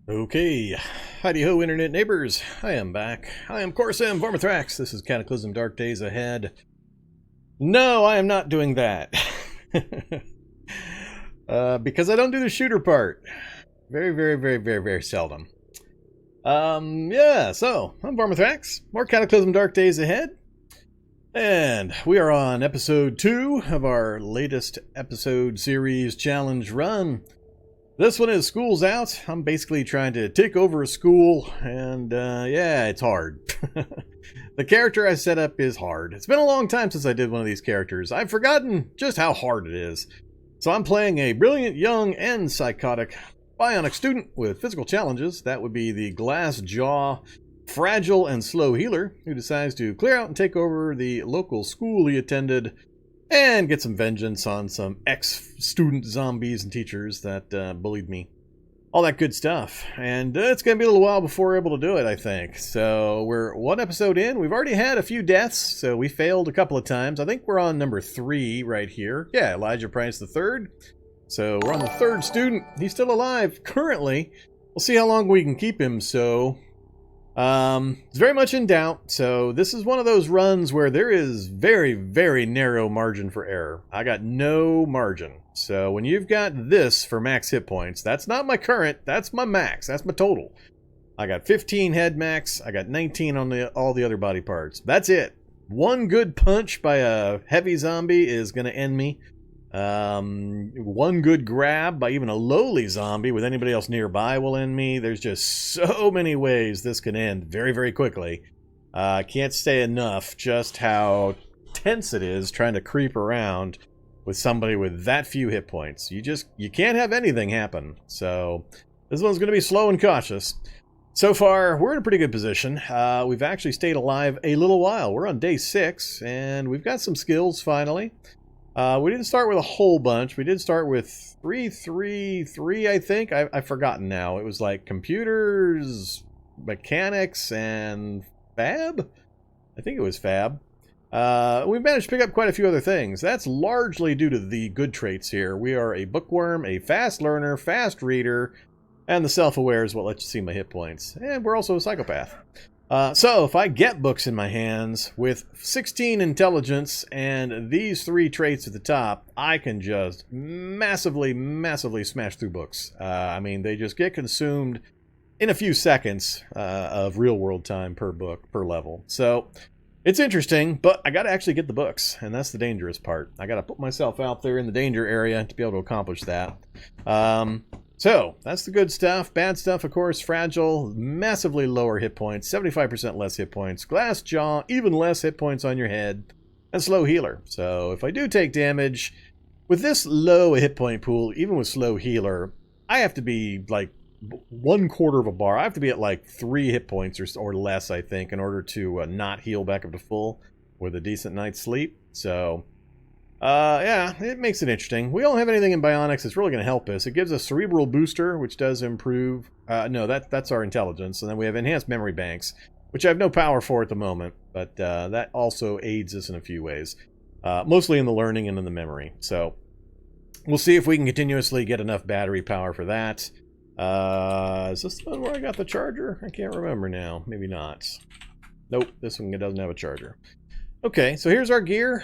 Okay, howdy ho internet neighbors, I am back. I am of course Vormithrax. This is Cataclysm Dark Days Ahead. No, I am not doing that. Because I don't do the shooter part. Very seldom. Yeah, so, I'm Vormithrax. More Cataclysm Dark Days Ahead. And we are on episode 2 of our latest episode series challenge run. This one is School's Out. I'm basically trying to take over a school, and yeah, it's hard. The character I set up is hard. It's been a long time since I did one of these characters. I've forgotten just how hard it is. So I'm playing a brilliant, young, and psychotic Bionic Student with physical challenges. That would be the Glass Jaw, fragile and slow healer who decides to clear out and take over the local school he attended and get some vengeance on some ex-student zombies and teachers that bullied me. All that good stuff. And it's going to be a little while before we're able to do it, I think. So we're one episode in. We've already had a few deaths, so we failed a couple of times. I think we're on number 3 right here. Yeah, Elijah Price the third. So we're on the 3rd student. He's still alive currently. We'll see how long we can keep him, so... it's very much in doubt, so this is one of those runs where there is very narrow margin for error. I got no margin. So when you've got this for max hit points, that's not my current, that's my max, that's my total. I got 15 head max, I got 19 on all the other body parts. That's it. One good punch by a heavy zombie is going to end me. One good grab by even a lowly zombie with anybody else nearby will end me. There's just so many ways this can end very quickly. I can't say enough just how tense it is trying to creep around with somebody with that few hit points. You can't have anything happen. So this one's going to be slow and cautious. So far, we're in a pretty good position. We've actually stayed alive a little while. We're on day 6 and we've got some skills finally. We didn't start with a whole bunch. We did start with 3, I think. I've forgotten now. It was like computers, mechanics, and fab? I think it was fab. We managed to pick up quite a few other things. That's largely due to the good traits here. We are a bookworm, a fast learner, fast reader, and the self-aware is what lets you see my hit points. And we're also a psychopath. So if I get books in my hands with 16 intelligence and these 3 traits at the top, I can just massively smash through books. I mean, they just get consumed in a few seconds of real world time per book, per level. So it's interesting, but I got to actually get the books, and that's the dangerous part. I got to put myself out there in the danger area to be able to accomplish that. So, that's the good stuff. Bad stuff, of course, fragile, massively lower hit points, 75% less hit points, glass jaw, even less hit points on your head, and slow healer. So, if I do take damage, with this low hit point pool, even with slow healer, I have to be like 1/4 of a bar. I have to be at like 3 hit points or less, I think, in order to not heal back up to full with a decent night's sleep. So... yeah, it makes it interesting. We don't have anything in Bionics that's really going to help us. It gives us Cerebral Booster, which does improve... no, that's our intelligence. And then we have Enhanced Memory Banks, which I have no power for at the moment. But that also aids us in a few ways. Mostly in the learning and in the memory. So, we'll see if we can continuously get enough battery power for that. Is this the one where I got the charger? I can't remember now. Maybe not. Nope, this one doesn't have a charger. Okay, so here's our gear.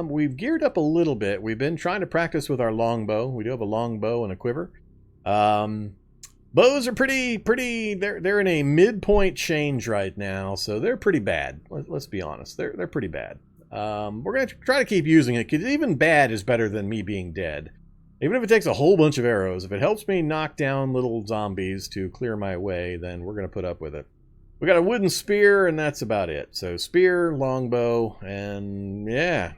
We've geared up a little bit. We've been trying to practice with our longbow. We do have a longbow and a quiver. Bows are pretty, they're in a midpoint change right now, so they're pretty bad. Let's be honest, they're pretty bad. We're going to try to keep using it, because even bad is better than me being dead. Even if it takes a whole bunch of arrows, if it helps me knock down little zombies to clear my way, then we're going to put up with it. We got a wooden spear, and that's about it. So spear, longbow, and yeah.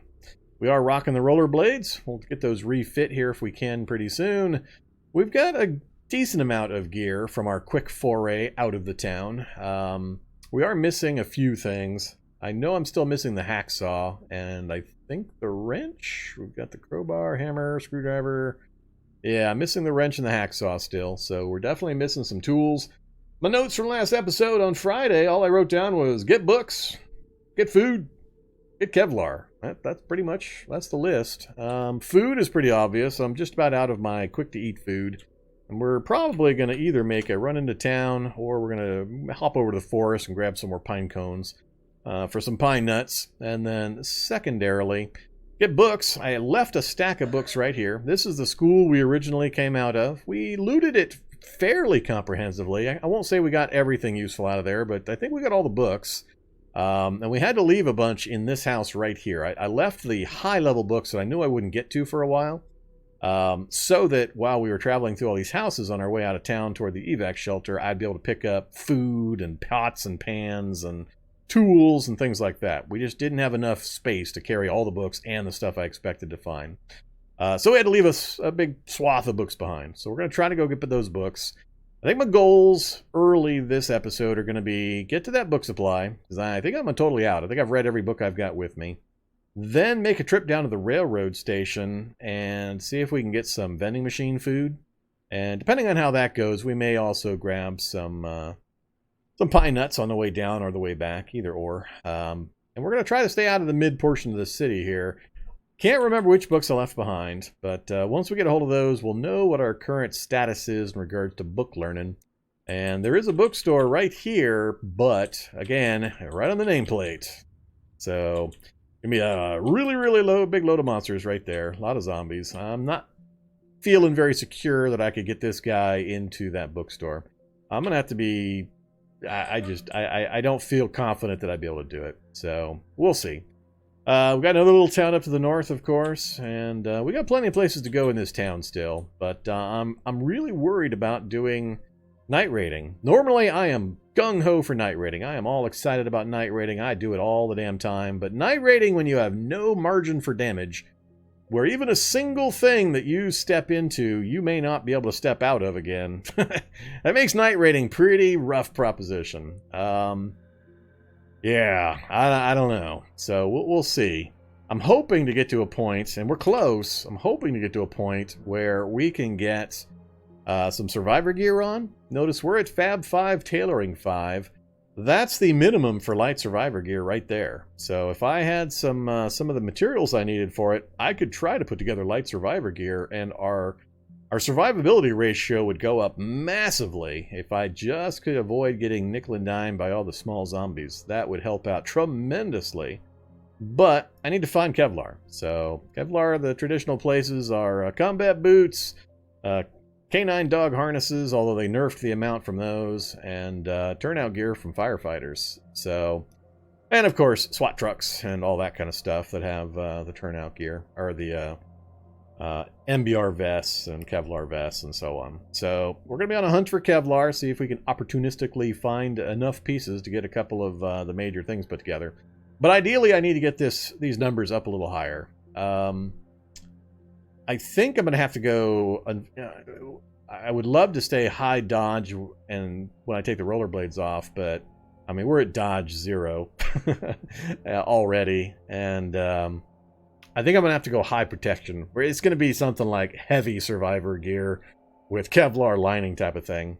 We are rocking the rollerblades. We'll get those refit here if we can pretty soon. We've got a decent amount of gear from our quick foray out of the town. We are missing a few things. I know I'm still missing the hacksaw, and I think the wrench. We've got the crowbar, hammer, screwdriver. Yeah, I'm missing the wrench and the hacksaw still, so we're definitely missing some tools. My notes from last episode on Friday, all I wrote down was get books, get food, get Kevlar. That's pretty much, that's the list. Food is pretty obvious. I'm just about out of my quick-to-eat food. And we're probably going to either make a run into town, or we're going to hop over to the forest and grab some more pine cones for some pine nuts. And then secondarily, get books. I left a stack of books right here. This is the school we originally came out of. We looted it fairly comprehensively. I won't say we got everything useful out of there, but I think we got all the books. And we had to leave a bunch in this house right here. I left the high-level books that I knew I wouldn't get to for a while, so that while we were traveling through all these houses on our way out of town toward the evac shelter, I'd be able to pick up food and pots and pans and tools and things like that. We just didn't have enough space to carry all the books and the stuff I expected to find. So we had to leave us a big swath of books behind. So we're going to try to go get those books. I think my goals early this episode are going to be get to that book supply, because I think I'm totally out. I think I've read every book I've got with me. Then make a trip down to the railroad station and see if we can get some vending machine food. And depending on how that goes, we may also grab some pine nuts on the way down or the way back, either or. And we're going to try to stay out of the mid portion of the city here. Can't remember which books I left behind, but once we get a hold of those, we'll know what our current status is in regards to book learning. And there is a bookstore right here, but again, right on the nameplate. So, gonna be a really big load of monsters right there. A lot of zombies. I'm not feeling very secure that I could get this guy into that bookstore. I'm gonna have to be... I don't feel confident that I'd be able to do it. So, we'll see. We've got another little town up to the north, of course, and we got plenty of places to go in this town still. But I'm really worried about doing night raiding. Normally, I am gung-ho for night raiding. I am all excited about night raiding. I do it all the damn time. But night raiding, when you have no margin for damage, where even a single thing that you step into, you may not be able to step out of again, that makes night raiding pretty rough proposition. Yeah, I don't know. So we'll see. I'm hoping to get to a point, and we're close, I'm hoping to get to a point where we can get some survivor gear on. Notice we're at Fab 5 Tailoring 5. That's the minimum for light survivor gear right there. So if I had some of the materials I needed for it, I could try to put together light survivor gear, and our survivability ratio would go up massively if I just could avoid getting nickel and dime by all the small zombies. That would help out tremendously. But I need to find Kevlar. So Kevlar, the traditional places are combat boots, canine dog harnesses, although they nerfed the amount from those, and turnout gear from firefighters. So, and of course SWAT trucks and all that kind of stuff that have the turnout gear, or the MBR vests and Kevlar vests and so on. So we're going to be on a hunt for Kevlar, see if we can opportunistically find enough pieces to get a couple of the major things put together. But ideally, I need to get these numbers up a little higher. I think I'm going to have to go... I would love to stay high dodge and when I take the rollerblades off, but I mean, we're at dodge 0 already, and I think I'm going to have to go high protection, where it's going to be something like heavy survivor gear with Kevlar lining type of thing.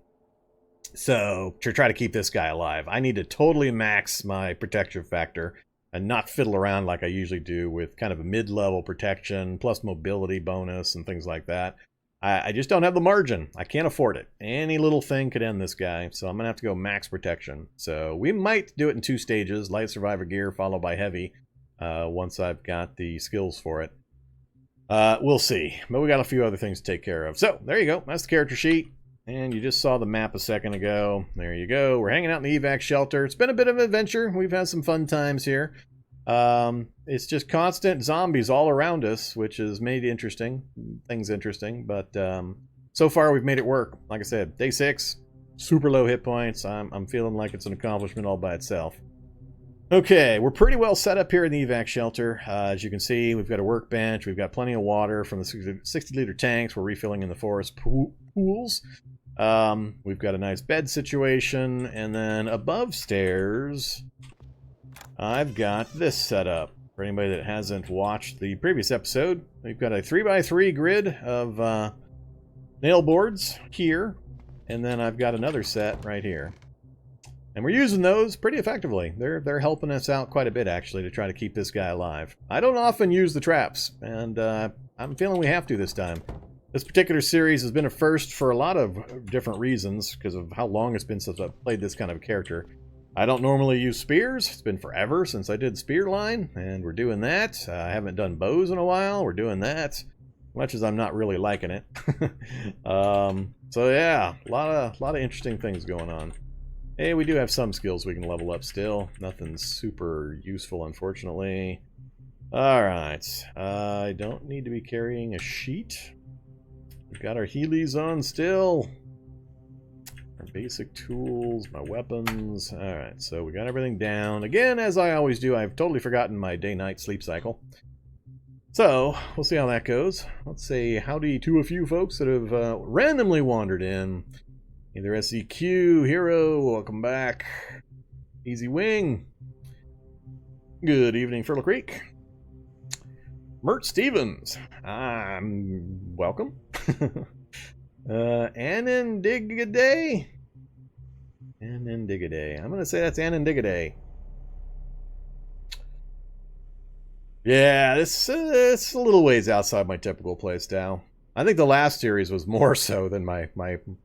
So, to try to keep this guy alive, I need to totally max my protection factor and not fiddle around like I usually do with kind of a mid-level protection plus mobility bonus and things like that. I just don't have the margin. I can't afford it. Any little thing could end this guy, so I'm going to have to go max protection. So we might do it in 2 stages, light survivor gear followed by heavy, once I've got the skills for it. We'll see. But we got a few other things to take care of. So there you go. That's the character sheet. And you just saw the map a second ago. There you go. We're hanging out in the evac shelter. It's been a bit of an adventure. We've had some fun times here. It's just constant zombies all around us, which has made things interesting. But so far we've made it work. Like I said, day 6, super low hit points. I'm feeling like it's an accomplishment all by itself. Okay, we're pretty well set up here in the evac shelter. As you can see, we've got a workbench. We've got plenty of water from the 60-liter tanks. We're refilling in the forest pools. We've got a nice bed situation, and then above stairs, I've got this set up. For anybody that hasn't watched the previous episode, we've got a 3x3 grid of nail boards here, and then I've got another set right here. And we're using those pretty effectively. They're helping us out quite a bit, actually, to try to keep this guy alive. I don't often use the traps, and I'm feeling we have to this time. This particular series has been a first for a lot of different reasons because of how long it's been since I've played this kind of character. I don't normally use spears. It's been forever since I did spear line, and we're doing that. I haven't done bows in a while. We're doing that, much as I'm not really liking it. So yeah, a lot of interesting things going on. Hey, we do have some skills we can level up still. Nothing super useful, unfortunately. Alright, I don't need to be carrying a sheet. We've got our Heelys on still. Our basic tools, my weapons. Alright, so we got everything down. Again, as I always do, I've totally forgotten my day-night sleep cycle. So, we'll see how that goes. Let's say howdy to a few folks that have randomly wandered in. Either SEQ, Hero, welcome back. Easy Wing. Good evening, Fertile Creek. Mert Stevens, welcome. Anandigaday. Anandigaday. I'm going to say that's Anandigaday. Yeah, this it's a little ways outside my typical playstyle. I think the last series was more so than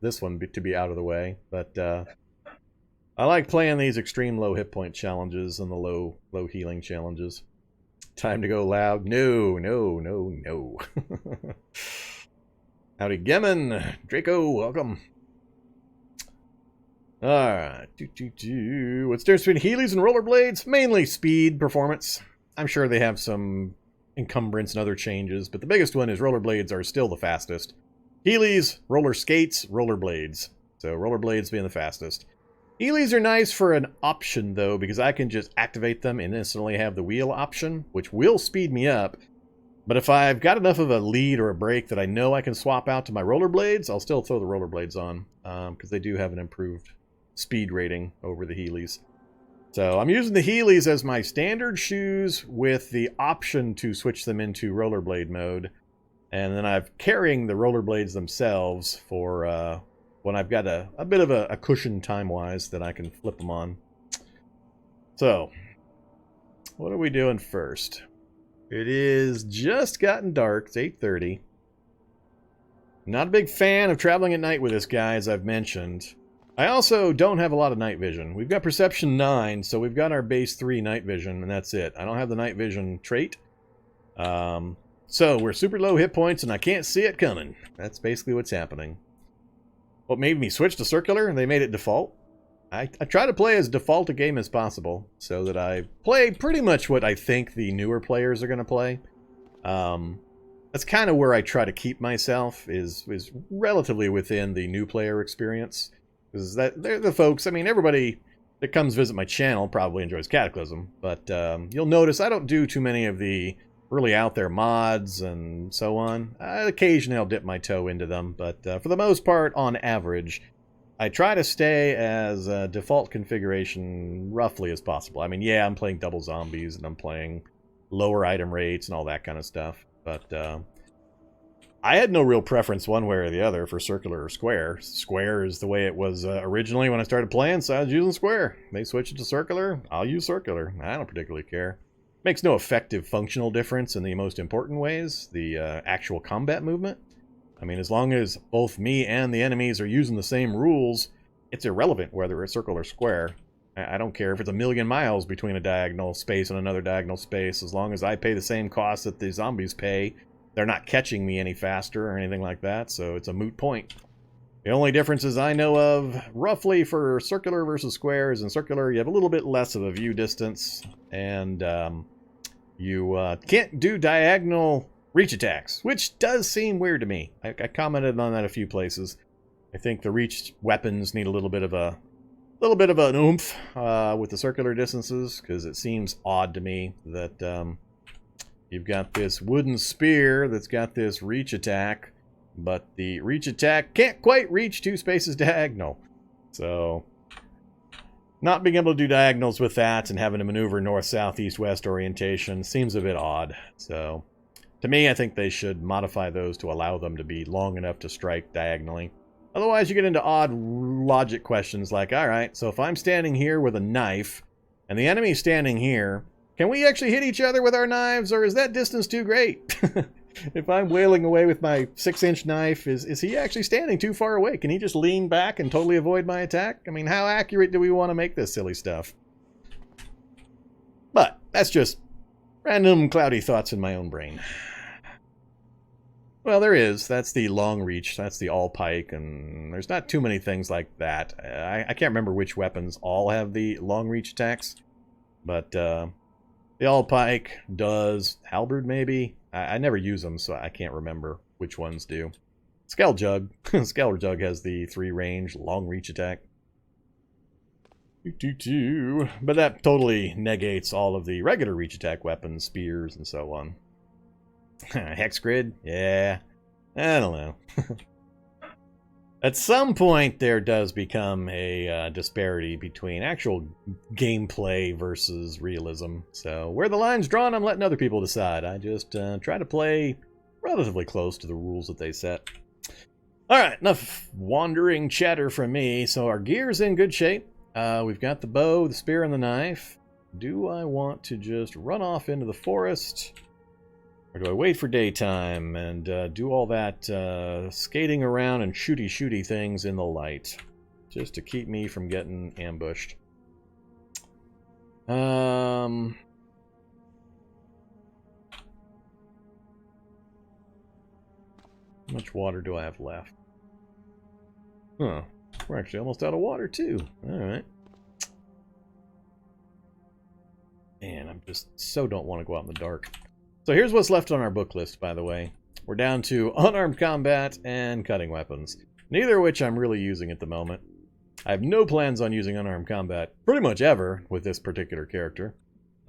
this one to be out of the way. But I like playing these extreme low hit point challenges and the low healing challenges. Time to go loud. No. Howdy, Gemin. Draco, welcome. Alright. What's the difference between Heelys and rollerblades? Mainly speed, performance. I'm sure they have some encumbrance and other changes, but the biggest one is rollerblades are still the fastest. Heelys, roller skates, rollerblades. So rollerblades being the fastest. Heelys are nice for an option, though, because I can just activate them and instantly have the wheel option, which will speed me up. But if I've got enough of a lead or a break that I know I can swap out to my rollerblades, I'll still throw the rollerblades on, because they do have an improved speed rating over the Heelys. So I'm using the Heelys as my standard shoes with the option to switch them into rollerblade mode. And then I'm carrying the rollerblades themselves for when I've got a bit of a cushion time-wise that I can flip them on. So, what are we doing first? It is just gotten dark. It's 8:30. Not a big fan of traveling at night with this guy, as I've mentioned. I also don't have a lot of night vision. We've got Perception 9, so we've got our base 3 night vision, and that's it. I don't have the night vision trait. So, we're super low hit points, and I can't see it coming. That's basically what's happening. What made me switch to circular, and they made it default. I try to play as default a game as possible, so that I play pretty much what I think the newer players are going to play. That's kind of where I try to keep myself, is relatively within the new player experience. Because they're the folks, I mean, everybody that comes visit my channel probably enjoys Cataclysm, but you'll notice I don't do too many of the really out there mods and so on. Occasionally I'll dip my toe into them, but for the most part, on average, I try to stay as default configuration roughly as possible. I mean, yeah, I'm playing double zombies and I'm playing lower item rates and all that kind of stuff, but I had no real preference one way or the other for circular or square. Square is the way it was originally when I started playing, so I was using square. They switched it to circular, I'll use circular. I don't particularly care. Makes no effective functional difference in the most important ways, the actual combat movement. I mean, as long as both me and the enemies are using the same rules, it's irrelevant whether it's circle or square. I don't care if it's a million miles between a diagonal space and another diagonal space, as long as I pay the same cost that the zombies pay. They're not catching me any faster or anything like that, so it's a moot point. The only differences I know of, roughly for circular versus square, is in circular you have a little bit less of a view distance, and you can't do diagonal reach attacks, which does seem weird to me. I commented on that a few places. I think the reach weapons need a little bit of an oomph with the circular distances, because it seems odd to me that you've got this wooden spear that's got this reach attack, but the reach attack can't quite reach 2 spaces diagonal. So, not being able to do diagonals with that and having to maneuver north, south, east, west orientation seems a bit odd. So, to me, I think they should modify those to allow them to be long enough to strike diagonally. Otherwise, you get into odd logic questions like, alright, so if I'm standing here with a knife, and the enemy's standing here, can we actually hit each other with our knives, or is that distance too great? If I'm wailing away with my 6-inch knife, is he actually standing too far away? Can he just lean back and totally avoid my attack? I mean, how accurate do we want to make this silly stuff? But that's just random cloudy thoughts in my own brain. Well, there is. That's the long reach. That's the all pike, and there's not too many things like that. I can't remember which weapons all have the long reach attacks, but the all pike does. Halberd, maybe? I never use them, so I can't remember which ones do. Skeljug. Skeljug has the 3 range long reach attack. But that totally negates all of the regular reach attack weapons, spears, and so on. Hex grid? Yeah. I don't know. At some point, there does become a disparity between actual gameplay versus realism. So, where the line's drawn, I'm letting other people decide. I just try to play relatively close to the rules that they set. Alright, enough wandering chatter from me. So, our gear's in good shape. We've got the bow, the spear, and the knife. Do I want to just run off into the forest? Or do I wait for daytime and do all that skating around and shooty things in the light? Just to keep me from getting ambushed. How much water do I have left? Huh. We're actually almost out of water, too. Alright. And I just so don't want to go out in the dark. So here's what's left on our book list, by the way. We're down to unarmed combat and cutting weapons. Neither of which I'm really using at the moment. I have no plans on using unarmed combat pretty much ever with this particular character.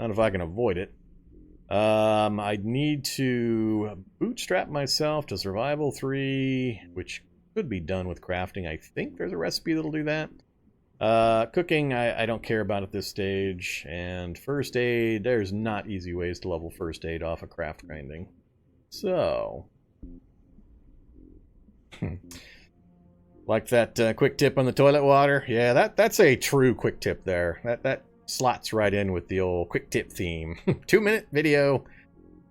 Not if I can avoid it. I need to bootstrap myself to survival 3, which could be done with crafting. I think there's a recipe that'll do that. Cooking, I don't care about at this stage. And first aid, there's not easy ways to level first aid off of craft grinding. So, like that quick tip on the toilet water? Yeah, that's a true quick tip there. That slots right in with the old quick tip theme. 2-minute video,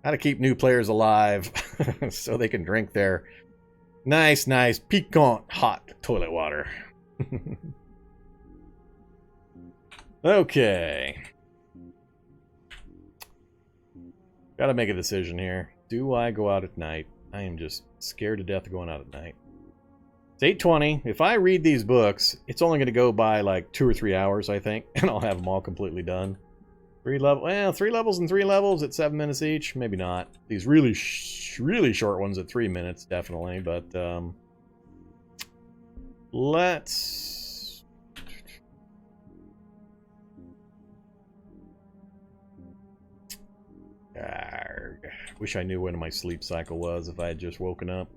how to keep new players alive so they can drink their nice, piquant, hot toilet water. Okay. Gotta make a decision here. Do I go out at night? I am just scared to death of going out at night. It's 8:20. If I read these books, it's only going to go by like 2 or 3 hours, I think, and I'll have them all completely done. 3 levels and 3 levels at 7 minutes each? Maybe not. These really short ones at 3 minutes, definitely, but let's... Wish I knew when my sleep cycle was if I had just woken up.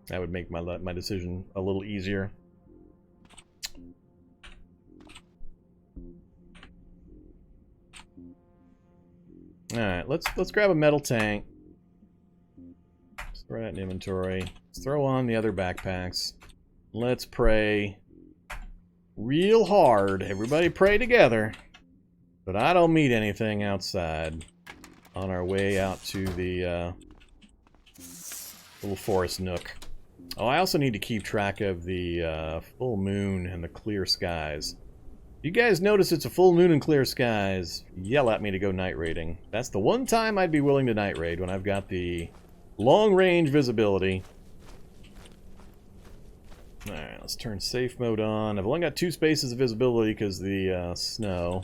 That would make my decision a little easier. Alright, let's grab a metal tank. Let's throw that in inventory. Let's throw on the other backpacks. Let's pray real hard. Everybody pray together. But I don't meet anything outside on our way out to the little forest nook. Oh, I also need to keep track of the full moon and the clear skies. If you guys notice it's a full moon and clear skies, yell at me to go night raiding. That's the one time I'd be willing to night raid, when I've got the long range visibility. Alright, let's turn safe mode on. I've only got 2 spaces of visibility because the snow.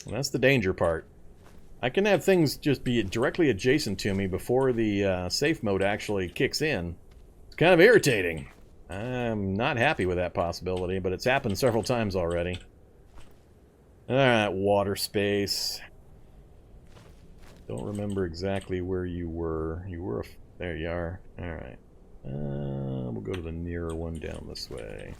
And that's the danger part. I can have things just be directly adjacent to me before the safe mode actually kicks in. It's kind of irritating. I'm not happy with that possibility, but it's happened several times already. Alright, water space. Don't remember exactly where you were. There you are. Alright. We'll go to the nearer one down this way.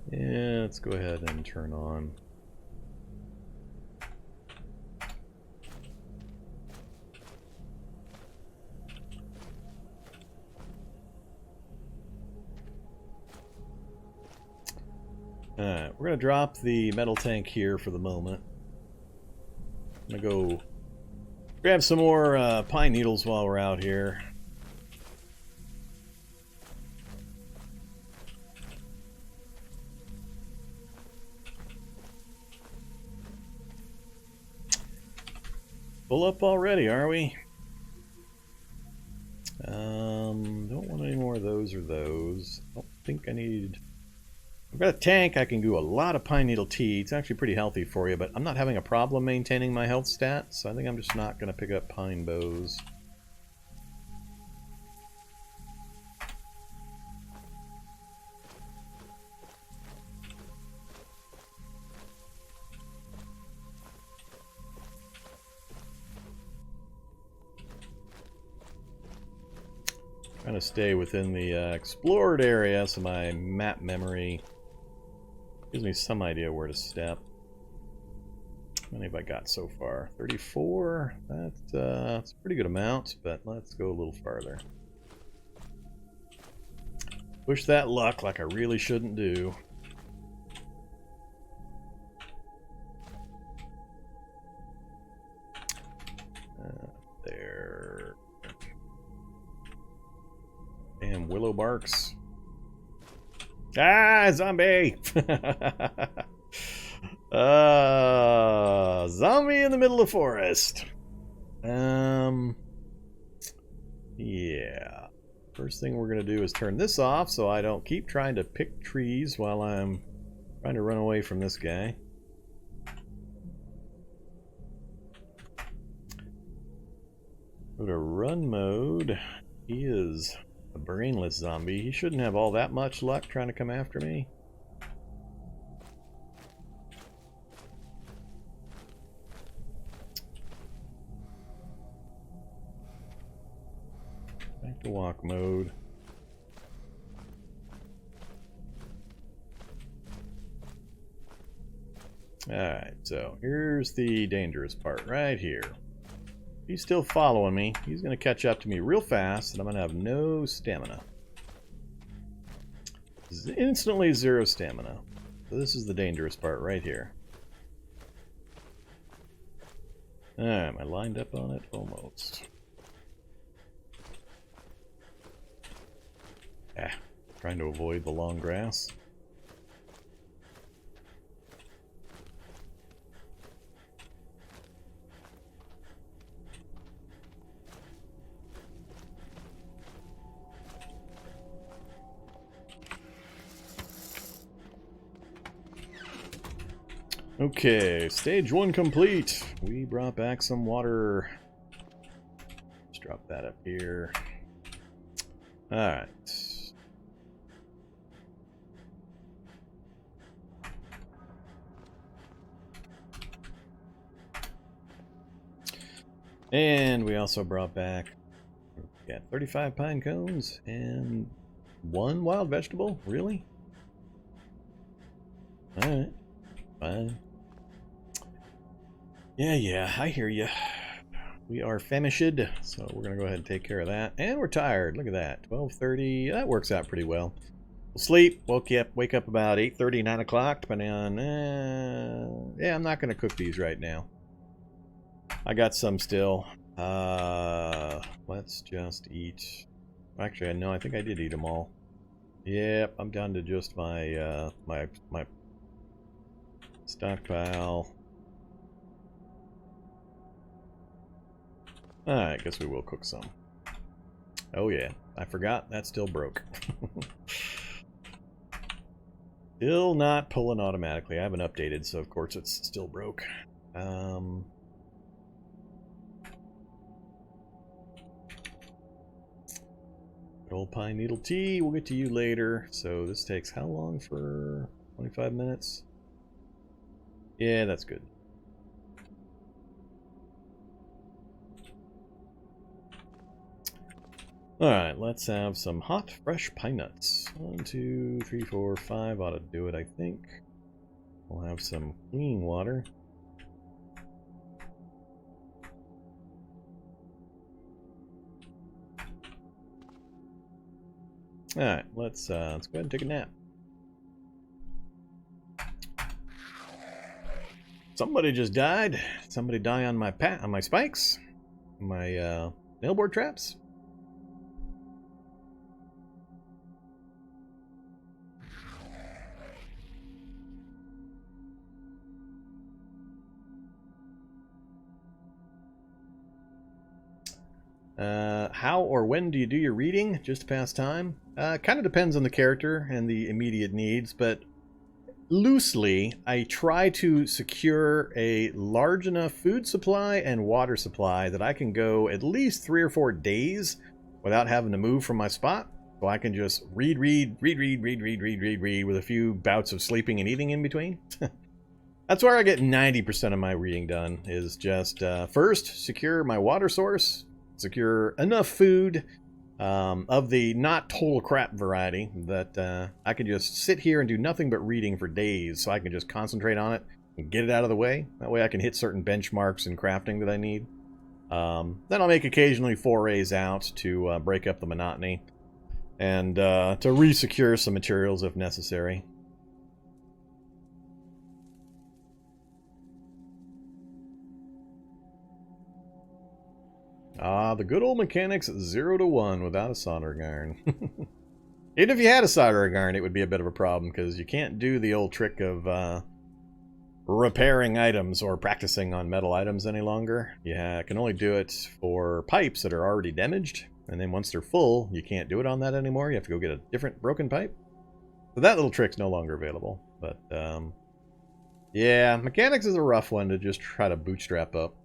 Yeah, let's go ahead and turn on. Alright, we're going to drop the metal tank here for the moment. I'm going to go grab some more pine needles while we're out here. Full up already, are we? Don't want any more of those or those. I don't think I need... I've got a tank. I can do a lot of pine needle tea. It's actually pretty healthy for you, but I'm not having a problem maintaining my health stats, so I think I'm just not going to pick up pine bows. Trying to stay within the explored area so my map memory gives me some idea where to step. How many have I got so far? 34? That's a pretty good amount, but let's go a little farther. Push that luck like I really shouldn't do. There. Damn willow barks. Ah, zombie! Zombie in the middle of the forest. Yeah. First thing we're going to do is turn this off so I don't keep trying to pick trees while I'm trying to run away from this guy. Go to run mode. He is a brainless zombie. He shouldn't have all that much luck trying to come after me. Back to walk mode. Alright, so here's the dangerous part right here. He's still following me. He's going to catch up to me real fast, and I'm going to have no stamina. Instantly 0 stamina. So this is the dangerous part right here. Alright, am I lined up on it? Almost. Trying to avoid the long grass. Okay, stage 1 complete. We brought back some water. Let's drop that up here. Alright. And we also brought back 35 pine cones and 1 wild vegetable? Really? Alright. Fine. Yeah, I hear you. We are famished, so we're going to go ahead and take care of that. And we're tired. Look at that. 12:30. That works out pretty well. We'll sleep. Wake up about 8:30, 9 o'clock, depending on... yeah, I'm not going to cook these right now. I got some still. Let's just eat. Actually, no, I think I did eat them all. Yep, I'm down to just my my stockpile. I guess we will cook some. Oh yeah, I forgot that still broke. Still not pulling automatically. I haven't updated, so of course it's still broke. Good old pine needle tea. We'll get to you later. So this takes how long for 25 minutes? Yeah, that's good. Alright, let's have some hot, fresh pine nuts. 1, 2, 3, 4, 5 ought to do it, I think. We'll have some clean water. Alright, let's go ahead and take a nap. Somebody just died. Somebody die on my spikes, my nailboard traps. How or when do you do your reading? Just to pass time? Kind of depends on the character and the immediate needs, but loosely, I try to secure a large enough food supply and water supply that I can go at least 3 or 4 days without having to move from my spot. So I can just read with a few bouts of sleeping and eating in between. That's where I get 90% of my reading done, is just first secure my water source, secure enough food of the not total crap variety that I can just sit here and do nothing but reading for days, so I can just concentrate on it and get it out of the way. That way I can hit certain benchmarks in crafting that I need. Then I'll make occasionally forays out to break up the monotony and to re-secure some materials if necessary. The good old mechanics 0 to 1 without a soldering iron. Even if you had a soldering iron, it would be a bit of a problem, because you can't do the old trick of repairing items or practicing on metal items any longer. You can only do it for pipes that are already damaged, and then once they're full, you can't do it on that anymore. You have to go get a different broken pipe. So that little trick's no longer available. But, yeah, mechanics is a rough one to just try to bootstrap up.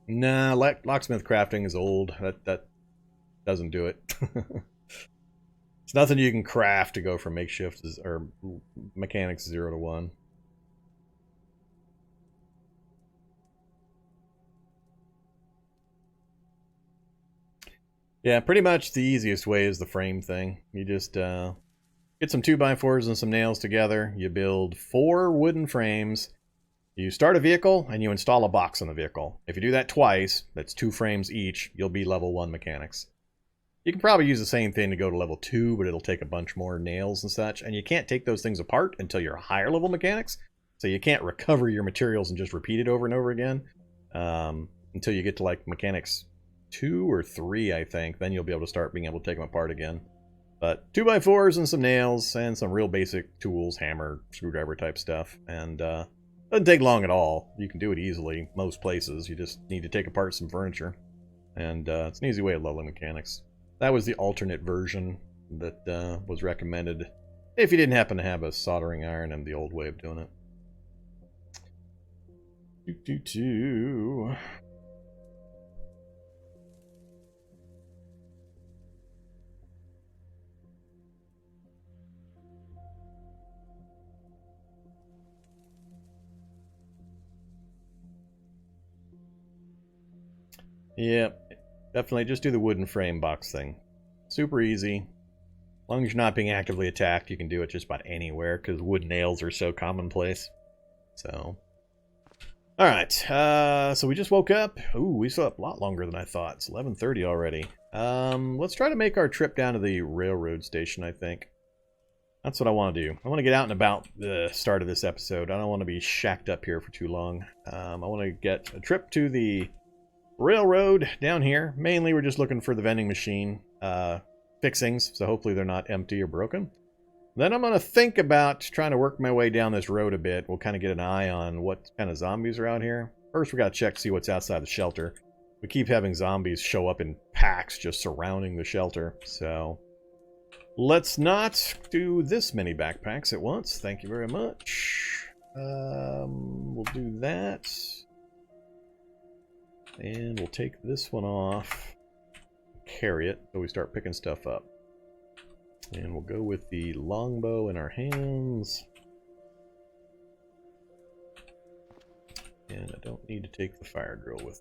Nah, locksmith crafting is old. That doesn't do it. It's nothing you can craft to go from makeshift or mechanics 0 to 1. Yeah, pretty much the easiest way is the frame thing. You just get some 2x4s and some nails together. You build 4 wooden frames. You start a vehicle, and you install a box on the vehicle. If you do that twice, that's 2 frames each, you'll be level 1 mechanics. You can probably use the same thing to go to level 2, but it'll take a bunch more nails and such, and you can't take those things apart until you're higher level mechanics, so you can't recover your materials and just repeat it over and over again until you get to like mechanics 2 or 3, I think. Then you'll be able to start being able to take them apart again. But 2x4s and some nails and some real basic tools, hammer, screwdriver type stuff, and doesn't take long at all. You can do it easily most places. You just need to take apart some furniture. And it's an easy way of leveling mechanics. That was the alternate version that was recommended if you didn't happen to have a soldering iron and the old way of doing it. Yeah, definitely just do the wooden frame box thing. Super easy. As long as you're not being actively attacked, you can do it just about anywhere, because wood nails are so commonplace. So, alright, so we just woke up. Ooh, we slept a lot longer than I thought. It's 11:30 already. Let's try to make our trip down to the railroad station, I think. That's what I want to do. I want to get out and about the start of this episode. I don't want to be shacked up here for too long. I want to get a trip to the railroad down here. Mainly we're just looking for the vending machine fixings, so hopefully they're not empty or broken. Then I'm going to think about trying to work my way down this road a bit. We'll kind of get an eye on what kind of zombies are out here. First we got to check, see what's outside the shelter. We keep having zombies show up in packs just surrounding the shelter, so let's not do this many backpacks at once. Thank you very much. We'll do that. And we'll take this one off, carry it, so we start picking stuff up. And we'll go with the longbow in our hands. And I don't need to take the fire drill with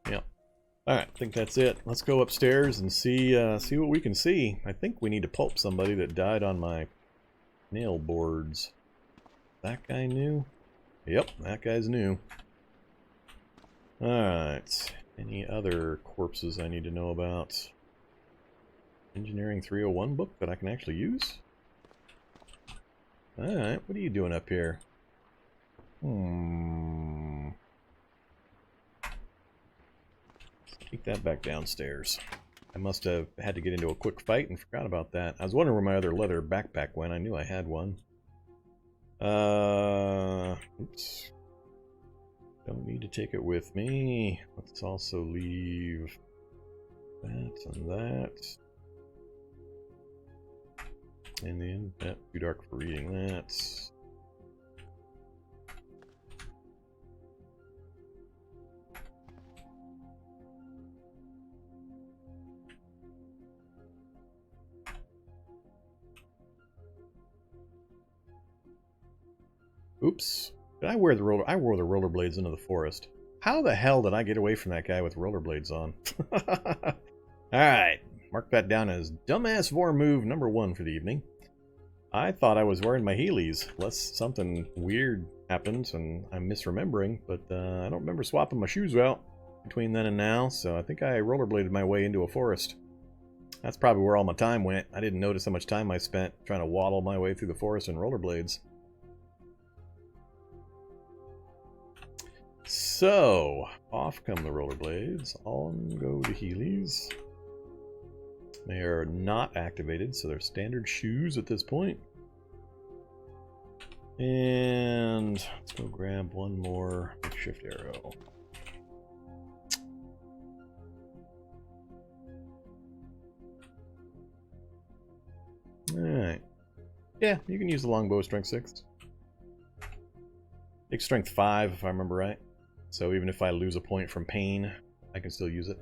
me. Yep. Alright, I think that's it. Let's go upstairs and see what we can see. I think we need to pulp somebody that died on my nail boards. that guy new? Yep, that guy's new. Alright. Any other corpses I need to know about? Engineering 301 book that I can actually use? Alright, what are you doing up here? Take that back downstairs. I must have had to get into a quick fight and forgot about that. I was wondering where my other leather backpack went. I knew I had one. Oops. Don't need to take it with me. Let's also leave that and that. And then, too dark for reading that. Oops. Did I wear the roller? I wore the rollerblades into the forest. How the hell did I get away from that guy with rollerblades on? Alright. Mark that down as dumbass Vorm move number 1 for the evening. I thought I was wearing my Heelys, unless something weird happens and I'm misremembering, but I don't remember swapping my shoes out between then and now, so I think I rollerbladed my way into a forest. That's probably where all my time went. I didn't notice how much time I spent trying to waddle my way through the forest in rollerblades. So, off come the rollerblades, on go the Heelys. They are not activated, so they're standard shoes at this point. And let's go grab one more shift arrow. Alright. Yeah, you can use the longbow strength 6. Takes strength 5 if I remember right. So even if I lose a point from pain, I can still use it.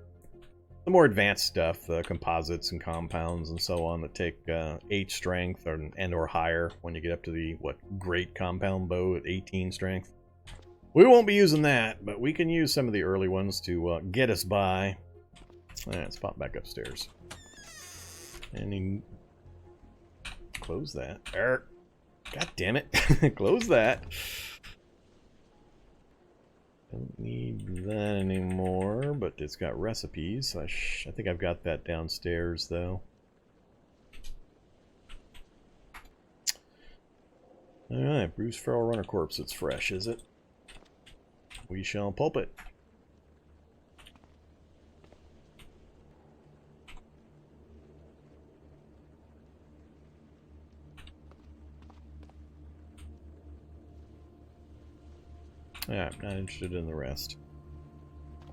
The more advanced stuff, the composites and compounds and so on that take 8 strength or higher when you get up to the, great compound bow at 18 strength. We won't be using that, but we can use some of the early ones to get us by. Let's pop back upstairs. And close that. God damn it. Close that. Don't need that anymore, but it's got recipes. So I think I've got that downstairs, though. Alright, Bruce Feral Runner Corpse. It's fresh, is it? We shall pulp it. Yeah, I'm not interested in the rest.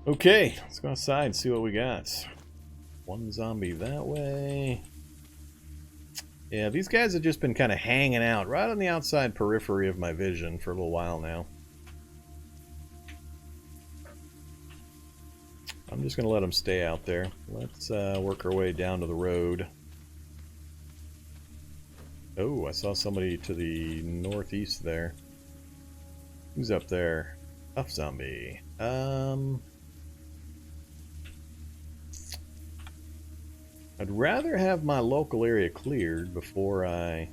Okay, let's go outside and see what we got. One zombie that way. Yeah, these guys have just been kind of hanging out right on the outside periphery of my vision for a little while now. I'm just going to let them stay out there. Let's work our way down to the road. Oh, I saw somebody to the northeast there. Who's up there? Tough zombie. I'd rather have my local area cleared before I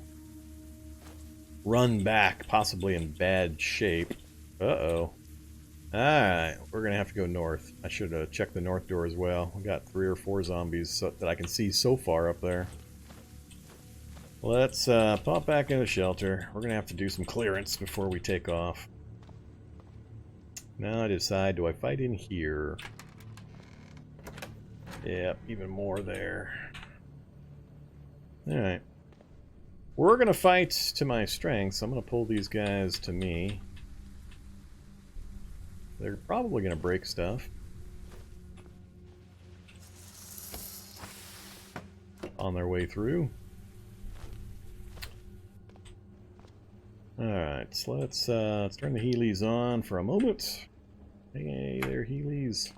run back, possibly in bad shape. Uh-oh. Alright, we're going to have to go north. I should have checked the north door as well. We got 3 or 4 zombies that I can see so far up there. Let's pop back in the shelter. We're going to have to do some clearance before we take off. Now I decide, do I fight in here? Yep, even more there. Alright. We're going to fight to my strengths. I'm going to pull these guys to me. They're probably going to break stuff. On their way through. Alright, so let's turn the Heelys on for a moment. Hey there, Heelys.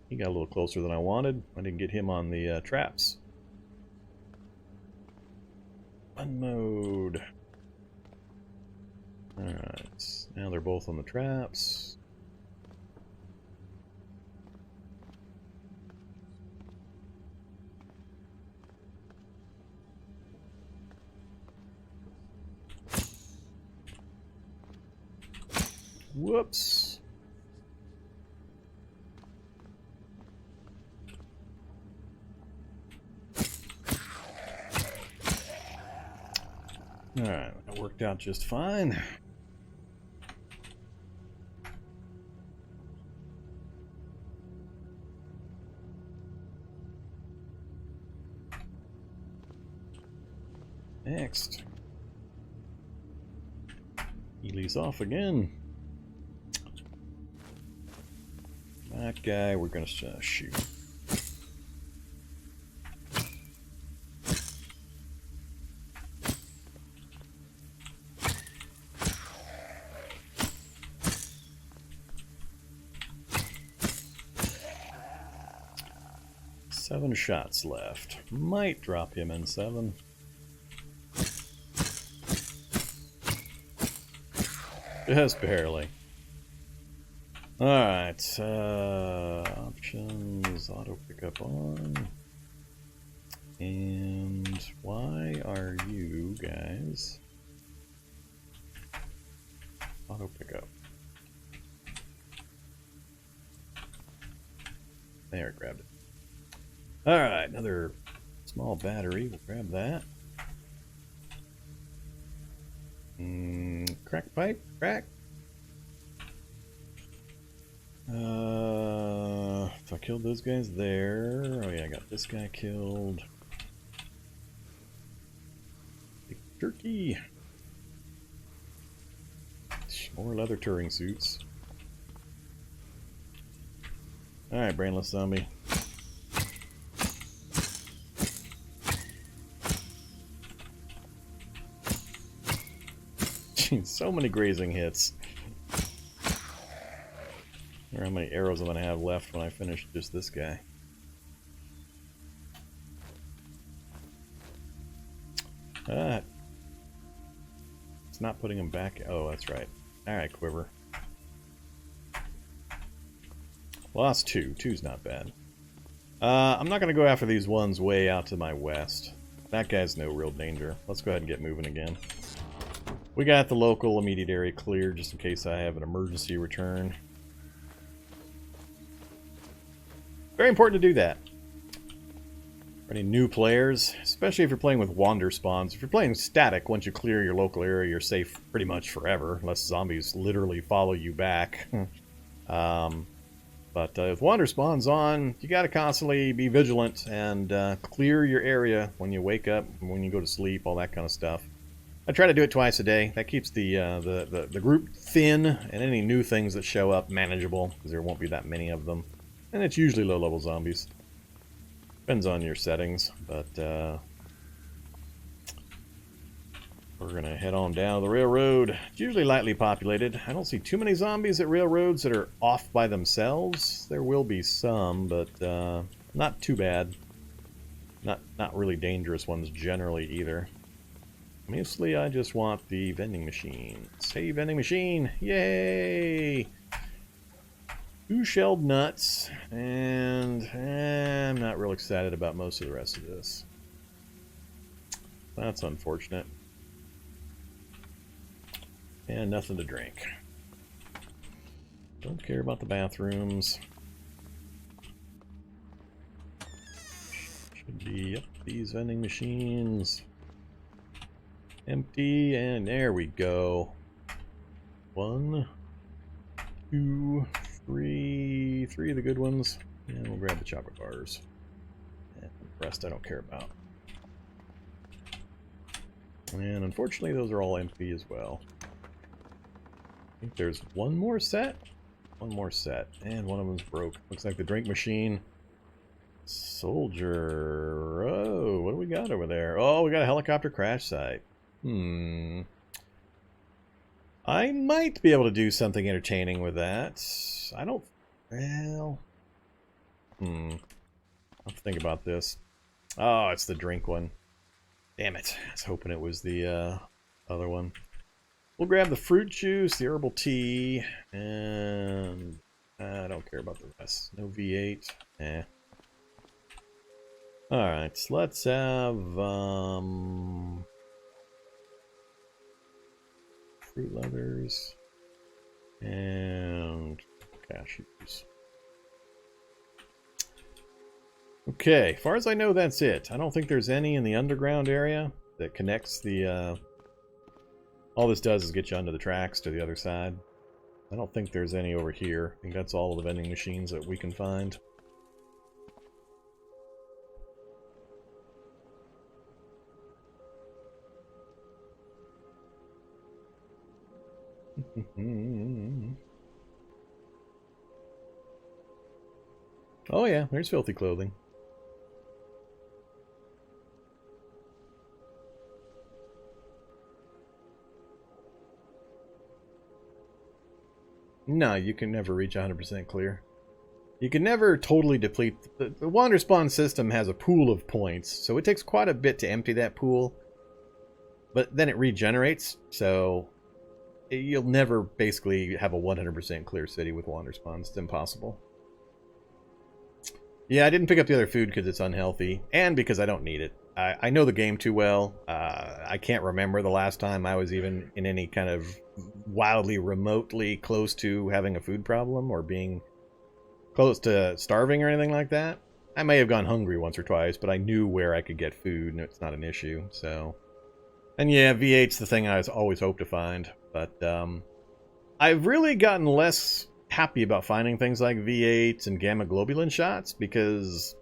He got a little closer than I wanted. I didn't get him on the traps. Unmode. Alright, now they're both on the traps. Whoops. Alright, that worked out just fine. Next. Healy's off again. That guy we're gonna shoot. Seven shots left. Might drop him in 7. Just barely. Alright, options, auto pickup on. And why are you guys auto pickup? There, grabbed it. Alright, another small battery, we'll grab that. Crack pipe, crack. If I killed those guys there, oh yeah, I got this guy killed. Big turkey. More leather touring suits. Alright, brainless zombie. Jeez, so many grazing hits. I wonder how many arrows I'm going to have left when I finish just this guy. Ah. It's not putting him back. Oh, that's right. Alright, quiver. Lost 2. 2's not bad. I'm not going to go after these ones way out to my west. That guy's no real danger. Let's go ahead and get moving again. We got the local immediate area cleared just in case I have an emergency return. Very important to do that. For any new players, especially if you're playing with Wanderspawns. If you're playing static, once you clear your local area, you're safe pretty much forever, unless zombies literally follow you back. But if Wanderspawns on, you got to constantly be vigilant and clear your area when you wake up, when you go to sleep, all that kind of stuff. I try to do it twice a day. That keeps the group thin and any new things that show up manageable, because there won't be that many of them. And it's usually low-level zombies. Depends on your settings, but we're going to head on down the railroad. It's usually lightly populated. I don't see too many zombies at railroads that are off by themselves. There will be some, but not too bad. Not really dangerous ones generally either. Mostly I just want the vending machine. Say vending machine! Yay! 2 shelled nuts, and I'm not real excited about most of the rest of this. That's unfortunate. And nothing to drink. Don't care about the bathrooms. Should be up these vending machines. Empty, and there we go. 1, 2, 3 of the good ones, and we'll grab the chocolate bars. And the rest I don't care about. And unfortunately, those are all empty as well. I think there's one more set. One more set, and one of them's broke. Looks like the drink machine. Soldier. Oh, what do we got over there? Oh, we got a helicopter crash site. I might be able to do something entertaining with that. I don't... Well... I'll have to think about this. Oh, it's the drink one. Damn it. I was hoping it was the other one. We'll grab the fruit juice, the herbal tea, and... I don't care about the rest. No V8. Eh. Alright, so let's have... fruit leathers. And cashews. Okay, as far as I know, that's it. I don't think there's any in the underground area that connects the... all this does is get you onto the tracks to the other side. I don't think there's any over here. I think that's all of the vending machines that we can find. Oh yeah, there's filthy clothing. No, you can never reach 100% clear. You can never totally deplete... The Wanderspawn system has a pool of points, so it takes quite a bit to empty that pool. But then it regenerates, so you'll never basically have a 100% clear city with Wanderspawn. It's impossible. Yeah, I didn't pick up the other food because it's unhealthy, and because I don't need it. I know the game too well. I can't remember the last time I was even in any kind of wildly remotely close to having a food problem or being close to starving or anything like that. I may have gone hungry once or twice, but I knew where I could get food, and it's not an issue, so... And yeah, V8's the thing I always hoped to find, but I've really gotten less happy about finding things like V8s and gamma globulin shots, because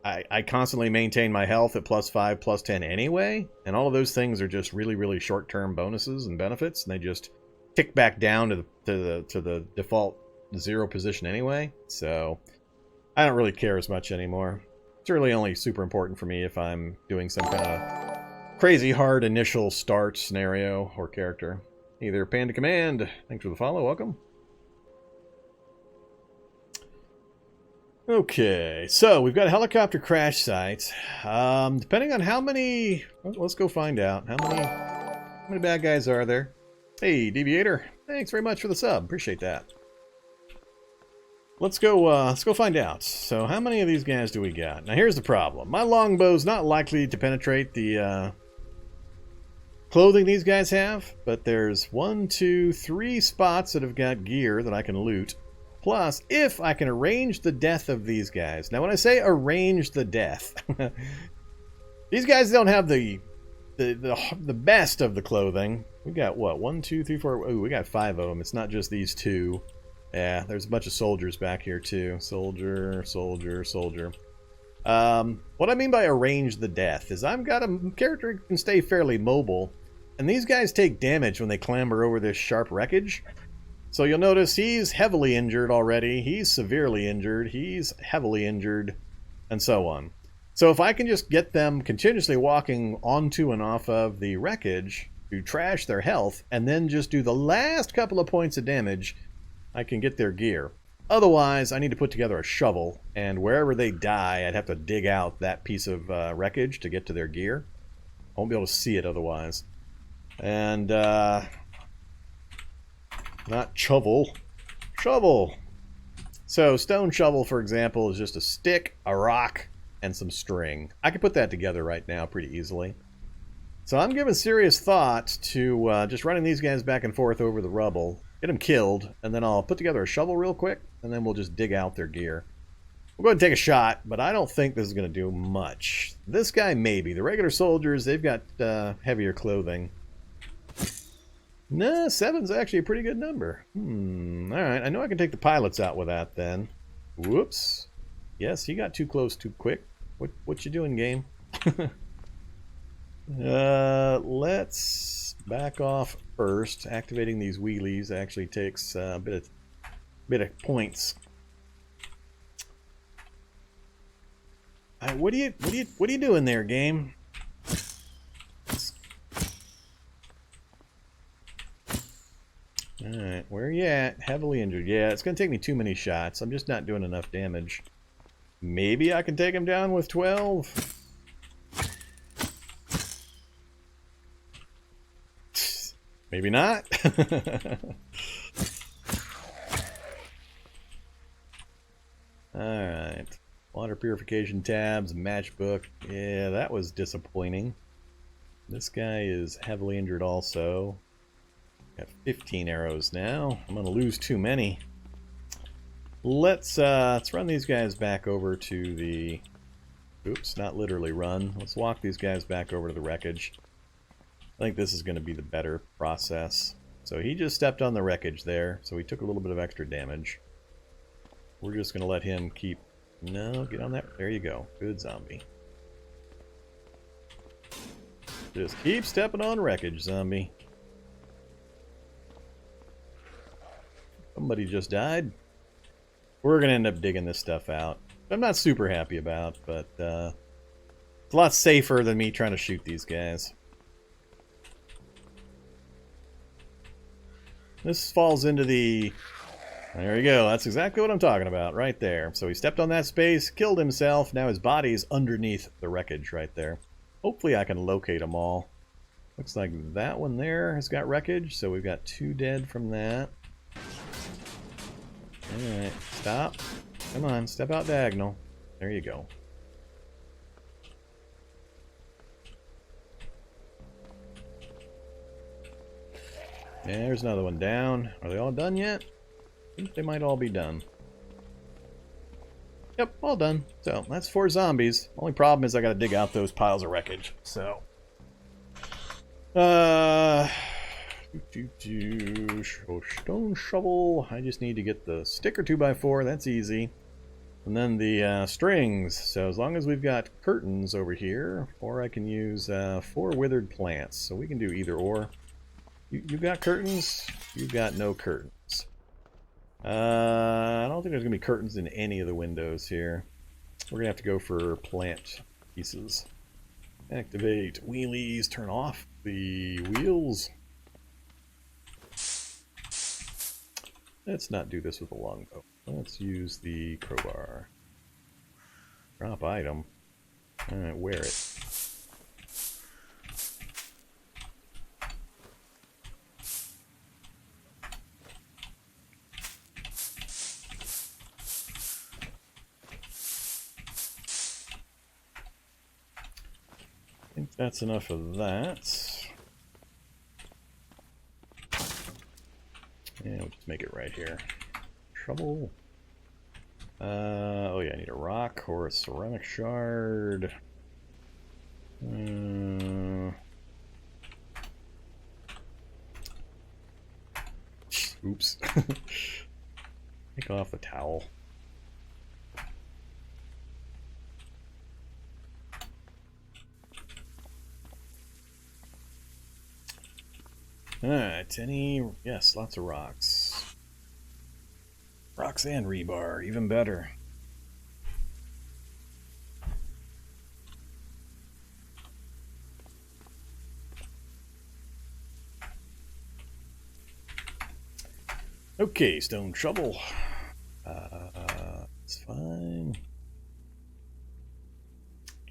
I constantly maintain my health at +5, +10 anyway, and all of those things are just really, really short-term bonuses and benefits, and they just tick back down to the default 0 position anyway, so I don't really care as much anymore. It's really only super important for me if I'm doing some kind of crazy hard initial start scenario or character. Either Panda Command, thanks for the follow, welcome. Okay, so we've got a helicopter crash site. Depending on how many... Let's go find out. How many bad guys are there? Hey, Deviator. Thanks very much for the sub. Appreciate that. Let's go find out. So how many of these guys do we got? Now here's the problem. My longbow's not likely to penetrate the clothing these guys have, but there's 1, 2, 3 spots that have got gear that I can loot. Plus, if I can arrange the death of these guys. Now, when I say arrange the death, these guys don't have the best of the clothing. We got what? 1, 2, 3, 4. Oh, we got 5 of them. It's not just these 2. Yeah, there's a bunch of soldiers back here too. Soldier, soldier, soldier. What I mean by arrange the death is I've got a character who can stay fairly mobile, and these guys take damage when they clamber over this sharp wreckage. So you'll notice he's heavily injured already, he's severely injured, he's heavily injured, and so on. So if I can just get them continuously walking onto and off of the wreckage to trash their health, and then just do the last couple of points of damage, I can get their gear. Otherwise, I need to put together a shovel, and wherever they die, I'd have to dig out that piece of wreckage to get to their gear. I won't be able to see it otherwise. And, not shovel. Shovel! So, stone shovel, for example, is just a stick, a rock, and some string. I can put that together right now pretty easily. So I'm giving serious thought to just running these guys back and forth over the rubble, get them killed, and then I'll put together a shovel real quick, and then we'll just dig out their gear. We'll go ahead and take a shot, but I don't think this is going to do much. This guy maybe. The regular soldiers, they've got heavier clothing. No, 7's actually a pretty good number. Alright, I know I can take the pilots out with that then. Whoops. Yes, he got too close too quick. What you doing, game? Let's back off first. Activating these wheelies actually takes a bit of points. What are you doing there, game? Alright, where are you at? Heavily injured. Yeah, it's going to take me too many shots. I'm just not doing enough damage. Maybe I can take him down with 12? Maybe not. Alright. Water purification tabs, matchbook. Yeah, that was disappointing. This guy is heavily injured also. Got 15 arrows now. I'm gonna lose too many. Let's run these guys back over to the... Oops, not literally run. Let's walk these guys back over to the wreckage. I think this is going to be the better process. So he just stepped on the wreckage there, so he took a little bit of extra damage. We're just going to let him keep... No, get on that. There you go. Good zombie. Just keep stepping on wreckage, zombie. Somebody just died. We're going to end up digging this stuff out. I'm not super happy about, but it's a lot safer than me trying to shoot these guys. This falls into the... There you go. That's exactly what I'm talking about right there. So he stepped on that space, killed himself. Now his body's underneath the wreckage right there. Hopefully I can locate them all. Looks like that one there has got wreckage, so we've got 2 dead from that. Alright, stop. Come on, step out diagonal. There you go. Yeah, there's another one down. Are they all done yet? I think they might all be done. Yep, all done. So, that's 4 zombies. Only problem is I gotta dig out those piles of wreckage. So... Stone shovel. I just need to get the sticker 2x4. That's easy. And then the strings. So as long as we've got curtains over here, or I can use 4 withered plants. So we can do either or. You got curtains? You got no curtains. I don't think there's going to be curtains in any of the windows here. We're going to have to go for plant pieces. Activate wheelies. Turn off the wheels. Let's not do this with a longbow. Let's use the crowbar. Drop item. Alright, wear it. I think that's enough of that. Yeah, we'll just make it right here. Trouble. Oh yeah, I need a rock or a ceramic shard. Oops. Take off the towel. Alright, yes, lots of rocks. Rocks and rebar, even better. Okay, stone shovel. It's fine.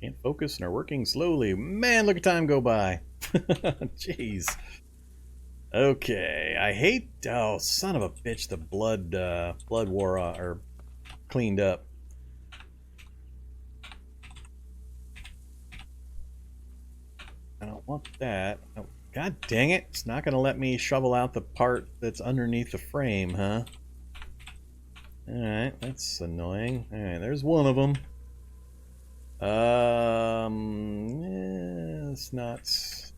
Can't focus and are working slowly. Man, look at time go by. Jeez. Okay, I hate... Oh, son of a bitch, the blood wore or cleaned up. I don't want that. Oh, God dang it, it's not going to let me shovel out the part that's underneath the frame, huh? Alright, that's annoying. Alright, there's one of them. Yeah, it's not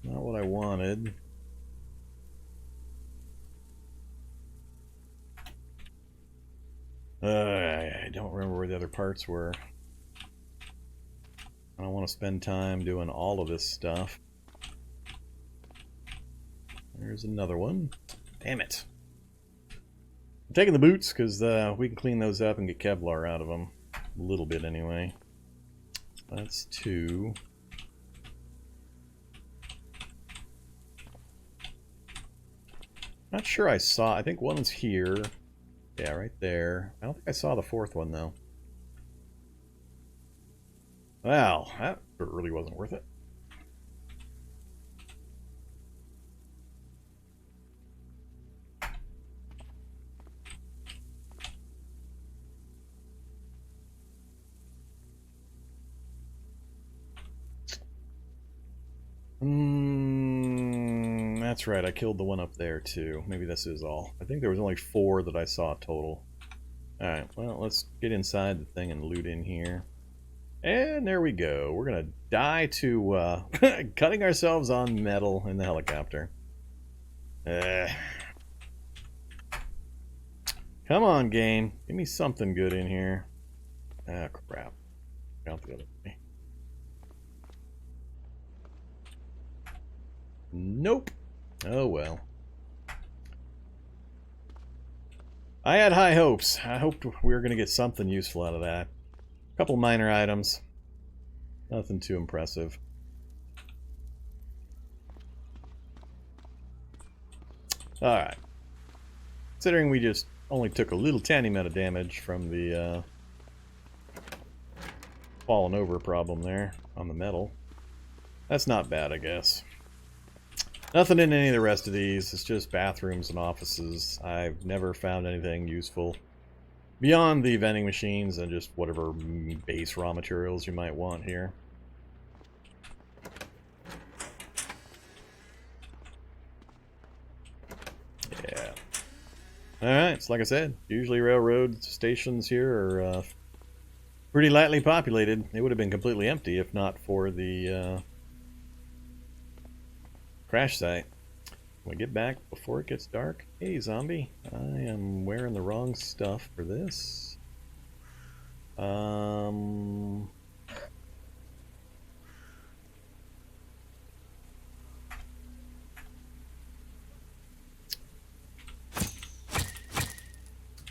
what I wanted. I don't remember where the other parts were. I don't want to spend time doing all of this stuff. There's another one. Damn it. I'm taking the boots because we can clean those up and get Kevlar out of them. A little bit anyway. That's 2. Not sure I saw. I think one's here. Yeah, right there. I don't think I saw the 4th one, though. Wow, that really wasn't worth it. that's right. I killed the one up there, too. Maybe this is all. I think there was only 4 that I saw total. Alright, well, let's get inside the thing and loot in here. And there we go. We're going to die to cutting ourselves on metal in the helicopter. Come on, game. Give me something good in here. Ah, crap. Out the other way. Nope. Oh well. I had high hopes. I hoped we were going to get something useful out of that. A couple minor items. Nothing too impressive. Alright. Considering we just only took a little tiny amount of damage from the falling over problem there on the metal. That's not bad, I guess. Nothing in any of the rest of these. It's just bathrooms and offices. I've never found anything useful beyond the vending machines and just whatever base raw materials you might want here. Yeah. Alright, so like I said, usually railroad stations here are pretty lightly populated. They would have been completely empty if not for the crash site. Can we get back before it gets dark? Hey, zombie. I am wearing the wrong stuff for this.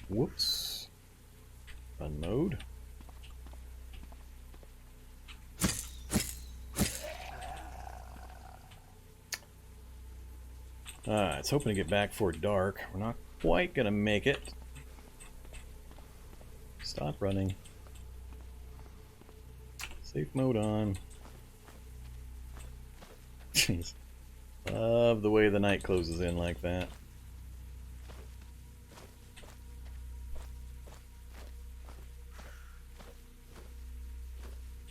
Whoops. Run mode. Alright, it's hoping to get back before dark. We're not quite gonna make it. Stop running. Safe mode on. Jeez. Love the way the night closes in like that.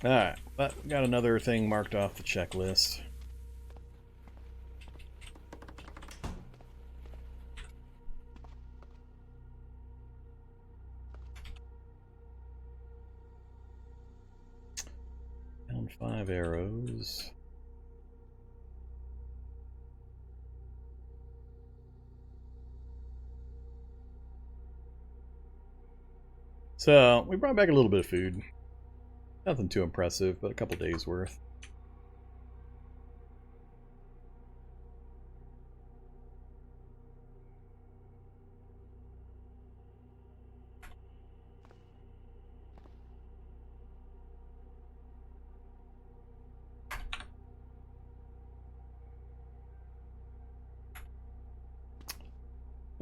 Alright, but we got another thing marked off the checklist. Down 5 arrows. So, we brought back a little bit of food. Nothing too impressive, but a couple days worth.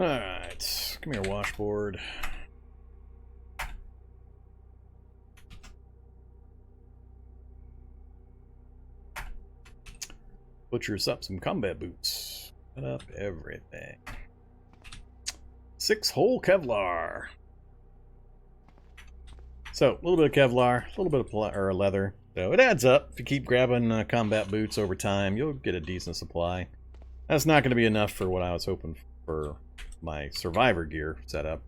Alright, come here, washboard. Butchers up some combat boots. Cut up everything. 6 whole Kevlar. So, a little bit of Kevlar, a little bit of leather. So it adds up. If you keep grabbing combat boots over time, you'll get a decent supply. That's not going to be enough for what I was hoping for my survivor gear setup.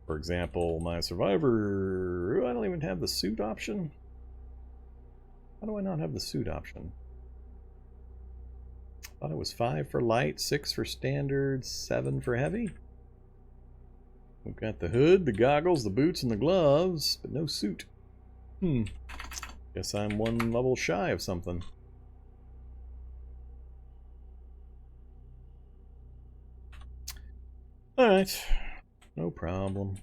For example, my survivor... I don't even have the suit option. How do I not have the suit option? I thought it was 5 for light, 6 for standard, 7 for heavy. We've got the hood, the goggles, the boots, and the gloves, but no suit. Guess I'm 1 level shy of something. Alright, no problem.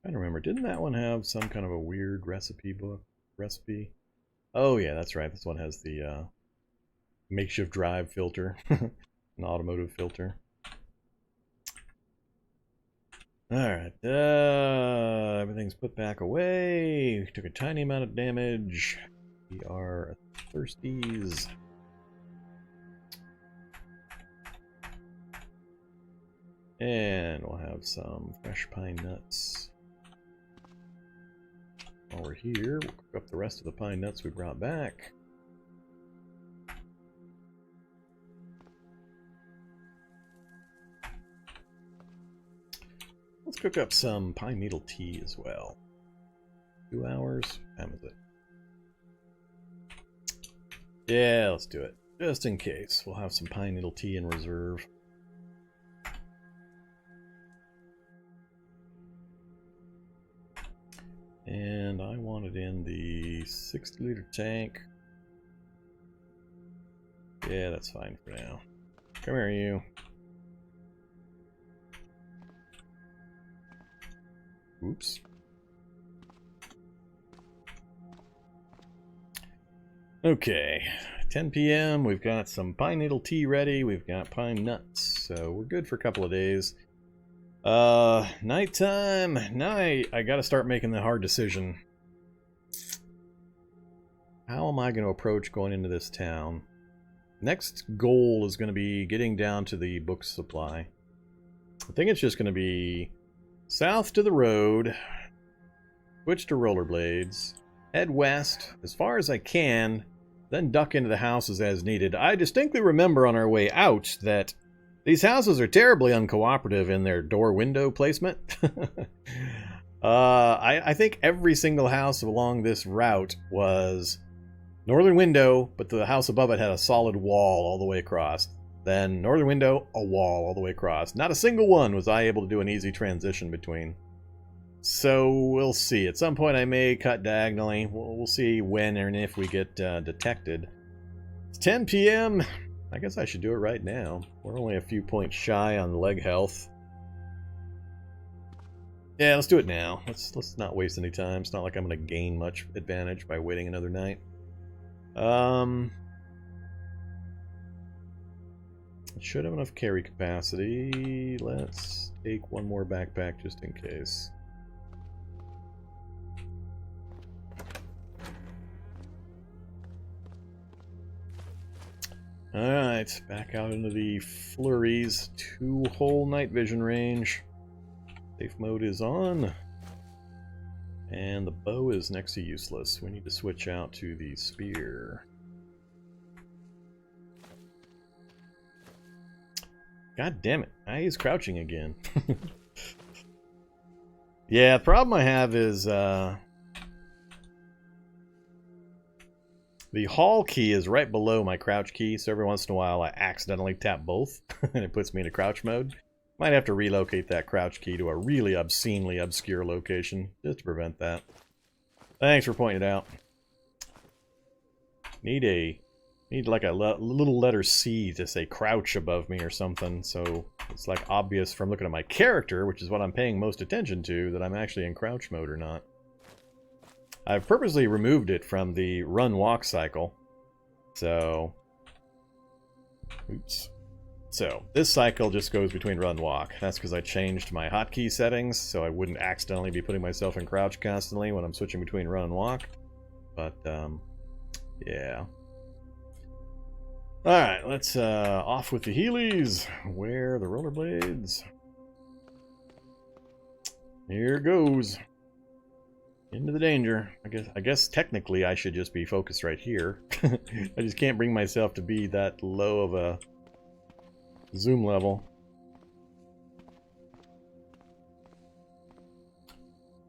I don't remember, didn't that one have some kind of a weird recipe book? Recipe? Oh yeah, that's right, this one has the makeshift drive filter. An automotive filter. Alright, everything's put back away. We took a tiny amount of damage. We are thirsties. And we'll have some fresh pine nuts. while we're here, we'll cook up the rest of the pine nuts we brought back. Let's cook up some pine needle tea as well. 2 hours? How is it? Yeah, let's do it. Just in case. We'll have some pine needle tea in reserve. And I want it in the 60-liter tank. Yeah, that's fine for now. Come here, you. Oops. Okay, 10 p.m. We've got some pine needle tea ready. We've got pine nuts, so we're good for a couple of days. Nighttime. Now I gotta start making the hard decision. How am I going to approach going into this town? Next goal is going to be getting down to the book supply. I think it's just going to be south to the road, switch to rollerblades, head west as far as I can, then duck into the houses as needed. I distinctly remember on our way out that these houses are terribly uncooperative in their door-window placement. I think every single house along this route was northern window, but the house above it had a solid wall all the way across. Then northern window, a wall all the way across. Not a single one was I able to do an easy transition between. So we'll see. At some point I may cut diagonally. We'll see when and if we get detected. It's 10 p.m. I guess I should do it right now. We're only a few points shy on leg health. Yeah, let's do it now. Let's not waste any time. It's not like I'm going to gain much advantage by waiting another night. It should have enough carry capacity. Let's take one more backpack just in case. Alright, back out into the flurries. 2 whole night vision range. Safe mode is on. And the bow is next to useless. We need to switch out to the spear. God damn it. I use crouching again. Yeah, the problem I have is the hall key is right below my crouch key, so every once in a while I accidentally tap both and it puts me into crouch mode. Might have to relocate that crouch key to a really obscenely obscure location just to prevent that. Thanks for pointing it out. Need like a little letter C to say crouch above me or something, so it's like obvious from looking at my character, which is what I'm paying most attention to, that I'm actually in crouch mode or not. I've purposely removed it from the run-walk cycle, so... Oops. So, this cycle just goes between run-walk. That's because I changed my hotkey settings, so I wouldn't accidentally be putting myself in crouch constantly when I'm switching between run and walk. But, yeah. Alright, let's off with the Heelys. Wear the rollerblades. Here goes. Into the danger. I guess technically I should just be focused right here. I just can't bring myself to be that low of a zoom level.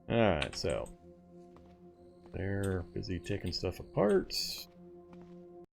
Alright, so they're busy taking stuff apart.